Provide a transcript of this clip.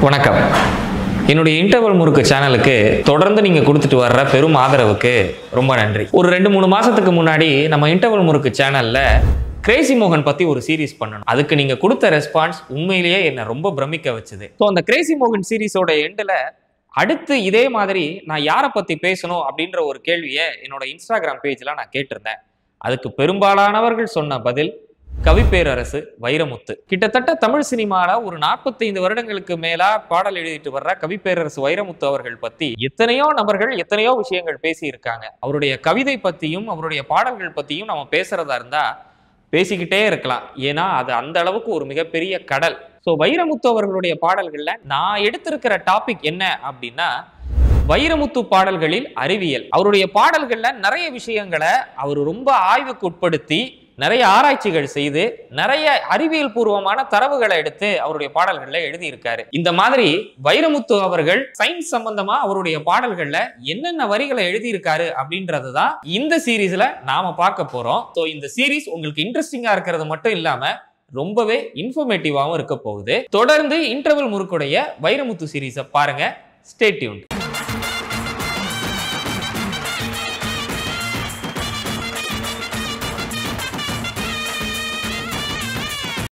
வணக்கம். என்னுடைய இன்டர்வல் முறுக்கு சேனலுக்கு தொடர்ந்து நீங்க கொடுத்துட்டு வர்ற பெரும் ஆதரவுக்கு ரொம்ப நன்றி. ஒரு 2-3 மாசத்துக்கு முன்னாடி நம்ம இன்டர்வல் முறுக்கு சேனல்ல கிரேசி மோகன் பத்தி ஒரு சீரிஸ் பண்ணணும். அதுக்கு நீங்க கொடுத்த ரெஸ்பான்ஸ் உண்மையிலேயே என்ன ரொம்ப பிரமிக்க வச்சது. ஸோ அந்த கிரேசி மோகன் சீரிஸோட எண்டுல அடுத்து இதே மாதிரி நான் யாரை பத்தி பேசணும் அப்படின்ற ஒரு கேள்வியை என்னோட இன்ஸ்டாகிராம் பேஜ்ல நான் கேட்டிருந்தேன். அதுக்கு பெரும்பாலானவர்கள் சொன்ன பதில் கவிப்பேரரசு வைரமுத்து. கிட்டத்தட்ட தமிழ் சினிமால ஒரு 45 வருடங்களுக்கு மேலா பாடல் எழுதிட்டு வர்ற கவிப்பேரரசு வைரமுத்து அவர்கள் பத்தி எத்தனையோ நபர்கள் எத்தனையோ விஷயங்கள் பேசி இருக்காங்க. அவருடைய கவிதை பத்தியும் அவருடைய பாடல்கள் பத்தியும் நம்ம பேசுறதா இருந்தா பேசிக்கிட்டே இருக்கலாம். ஏன்னா அது அந்த அளவுக்கு ஒரு மிகப்பெரிய கடல். ஸோ வைரமுத்து அவர்களுடைய பாடல்கள்ல நான் எடுத்திருக்கிற டாபிக் என்ன அப்படின்னா, வைரமுத்து பாடல்களில் அறிவியல். அவருடைய பாடல்கள்ல நிறைய விஷயங்களை அவர் ரொம்ப ஆய்வுக்கு உட்படுத்தி நிறைய ஆராய்ச்சிகள் செய்து நிறைய அறிவியல் பூர்வமான தரவுகளை எடுத்து அவருடைய பாடல்கள்ல எழுதியிருக்காரு. இந்த மாதிரி வைரமுத்து அவர்கள் சயின்ஸ் சம்பந்தமா அவருடைய பாடல்கள்ல என்னென்ன வரிகளை எழுதியிருக்காரு அப்படின்றதுதான் இந்த சீரீஸ்ல நாம பார்க்க போறோம். ஸோ இந்த சீரீஸ் உங்களுக்கு இன்ட்ரெஸ்டிங்கா இருக்கிறது மட்டும் இல்லாம ரொம்பவே இன்ஃபர்மேட்டிவாகவும் இருக்க போகுது. தொடர்ந்து இன்டர்வல் முறுக்குடைய வைரமுத்து சீரீஸை பாருங்க. Stay tuned.